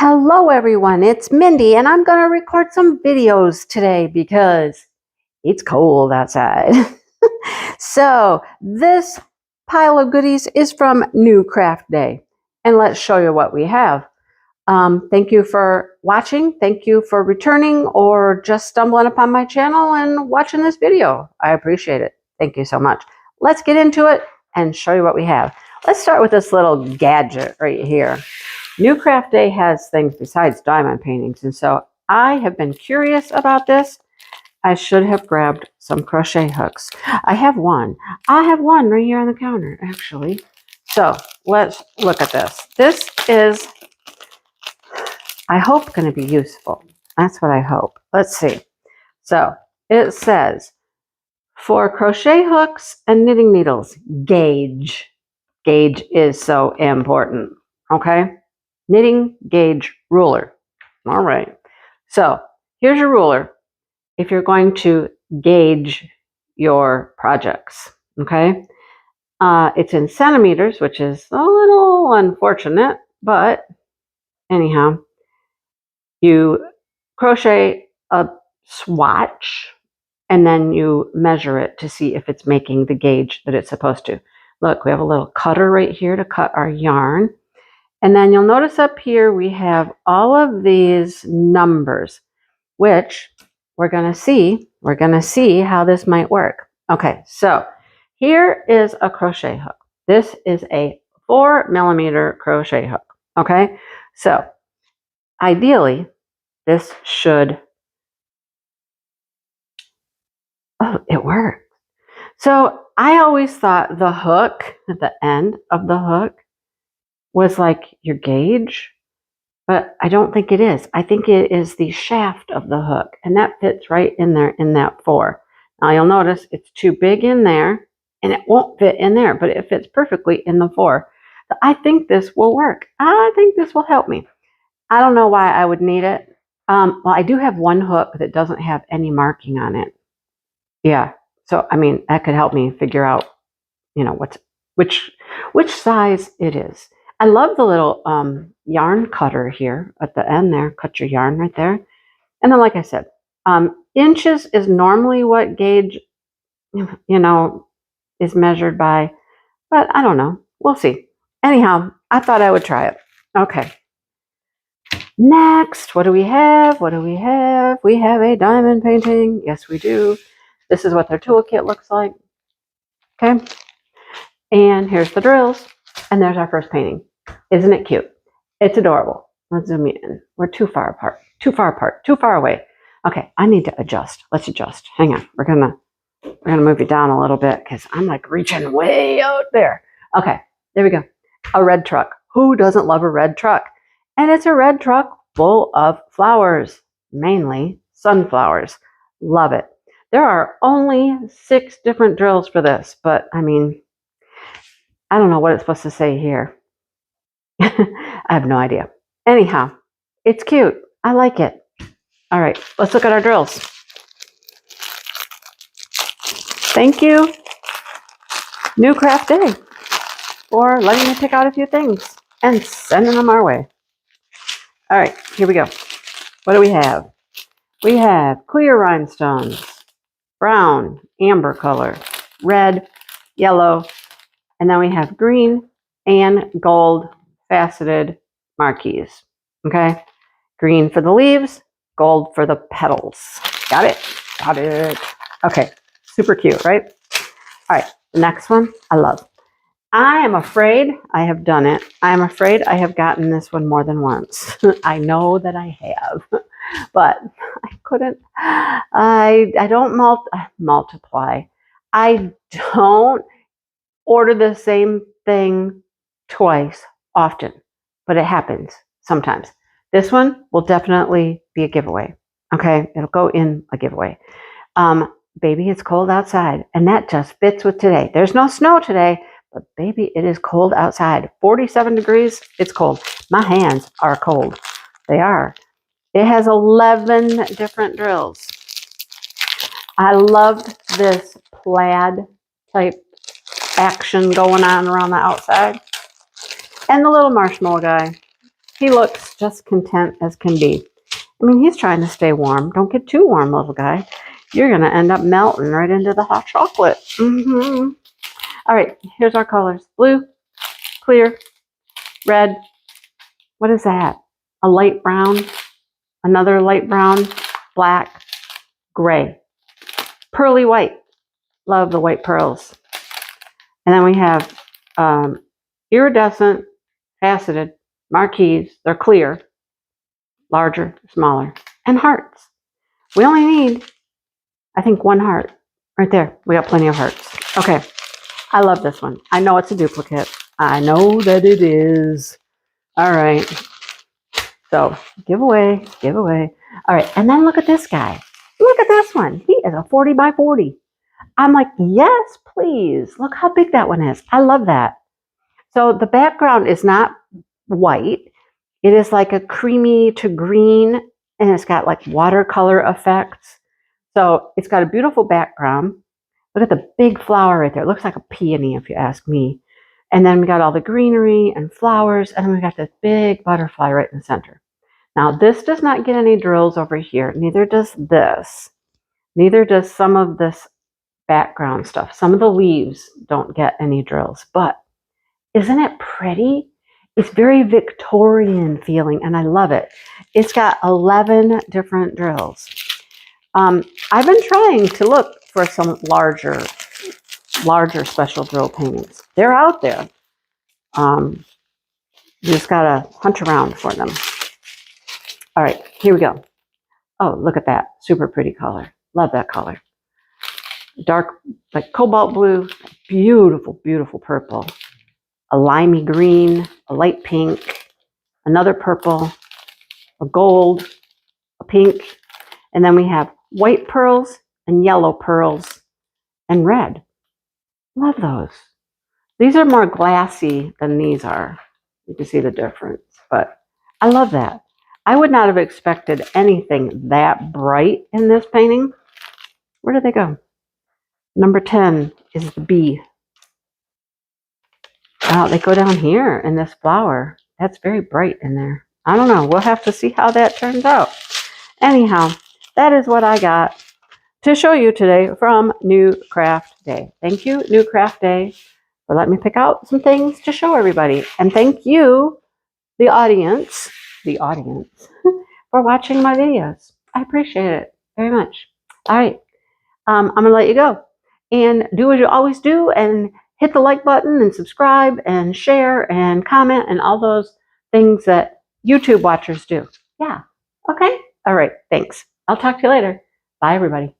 Hello everyone, it's Mindy and I'm going to record some videos today because it's cold outside. So this pile of goodies is from NewCraftDay and let's show you what we have. Thank you for watching, thank you for returning or just stumbling upon my channel and watching this video. I appreciate it. Thank you so much. Let's get into it and show you what we have. Let's start with this little gadget right here. NewCraftDay has things besides diamond paintings, and so I have been curious about this. I should have grabbed some crochet hooks. I have one right here on the counter, actually. So let's look at this. This is, I hope, going to be useful. That's what I hope. Let's see. So it says, for crochet hooks and knitting needles, gauge. Gauge is so important, okay? Knitting gauge ruler. All right. So here's your ruler if you're going to gauge your projects. Okay. It's in centimeters, which is a little unfortunate, but anyhow, you crochet a swatch and then you measure it to see if it's making the gauge that it's supposed to. Look, we have a little cutter right here to cut our yarn. And then you'll notice up here we have all of these numbers, which we're going to see. We're going to see how this might work. Okay, so here is a crochet hook. This is a 4mm crochet hook. Okay, so ideally this should, oh, it worked. So I always thought the hook at the end of the hook was like your gauge, but I don't think it is. I think it is the shaft of the hook, and that fits right in there in that 4. Now you'll notice it's too big in there, and it won't fit in there, but it fits perfectly in the 4. So I think this will work. I think this will help me. I don't know why I would need it. Well, I do have one hook that doesn't have any marking on it. Yeah, so I mean that could help me figure out, you know, which size it is. I love the little yarn cutter here at the end there. Cut your yarn right there. And then, like I said, inches is normally what gauge, you know, is measured by. But I don't know. We'll see. Anyhow, I thought I would try it. Okay. Next, what do we have? What do we have? We have a diamond painting. Yes, we do. This is what their toolkit looks like. Okay. And here's the drills. And there's our first painting. Isn't it cute? It's adorable. Let's zoom in. We're too far apart, too far away. Okay, I need to adjust. Let's adjust. Hang on. We're gonna move you down a little bit because I'm like reaching way out there. Okay, there we go. A red truck. Who doesn't love a red truck? And it's a red truck full of flowers, mainly sunflowers. Love it. There are only 6 different drills for this, but I mean, I don't know what it's supposed to say here. I have no idea. Anyhow, it's cute. I like it. All right, let's look at our drills. Thank you, NewCraftDay, for letting me pick out a few things and sending them our way. All right, here we go. What do we have? We have clear rhinestones, brown, amber color, red, yellow, and then we have green and gold faceted marquees. Okay, green for the leaves, gold for the petals. Got it? Got it. Okay, super cute, right? All right, the next one I love. I am afraid I have done it. I am afraid I have gotten this one more than once. I know that I have, but I couldn't. I don't multiply. I don't order the same thing twice often, but it happens sometimes. This one will definitely be a giveaway. Okay, it'll go in a giveaway. Baby, it's cold outside, and that just fits with today. There's no snow today, but baby, it is cold outside. 47 degrees, it's cold. My hands are cold. They are. It has 11 different drills. I loved this plaid type action going on around the outside. And the little marshmallow guy. he looks just content as can be. I mean, he's trying to stay warm. Don't get too warm, little guy. You're going to end up melting right into the hot chocolate. All right, here's our colors. Blue, clear, red. What is that? A light brown, another light brown, black, gray, pearly white. Love the white pearls. And then we have iridescent, faceted, marquees. They're clear, larger, smaller, and hearts. We only need, I think, one heart. Right there. We got plenty of hearts. Okay. I love this one. I know it's a duplicate. I know that it is. All right. So, giveaway, giveaway. All right. And then look at this guy. Look at this one. He is a 40 by 40. I'm like, yes, please. Look how big that one is. I love that. So the background is not white. It is like a creamy to green, and it's got like watercolor effects. So it's got a beautiful background. Look at the big flower right there. It looks like a peony, if you ask me. And then we got all the greenery and flowers, and then we got this big butterfly right in the center. Now, this does not get any drills over here. Neither does this. Neither does some of this background stuff. Some of the leaves don't get any drills, but isn't it pretty? It's very Victorian feeling, and I love it. It's got 11 different drills. I've been trying to look for some larger special drill paintings. They're out there. You just gotta hunt around for them. All right, here we go. Oh, look at that. Super pretty color. Love that color. Dark, like cobalt blue, beautiful, beautiful purple, a limey green, a light pink, another purple, a gold, a pink, and then we have white pearls and yellow pearls and red. Love those. These are more glassy than these are. You can see the difference, but I love that. I would not have expected anything that bright in this painting. Where did they go? Number 10 is the bee. Oh, they go down here in this flower. That's very bright in there. I don't know. We'll have to see how that turns out. Anyhow, that is what I got to show you today from NewCraftDay. Thank you, NewCraftDay, for letting me pick out some things to show everybody. And thank you, the audience, for watching my videos. I appreciate it very much. All right. I'm going to let you go. And do as you always do and hit the like button and subscribe and share and comment and all those things that YouTube watchers do. Yeah. Okay. All right. Thanks. I'll talk to you later. Bye, everybody.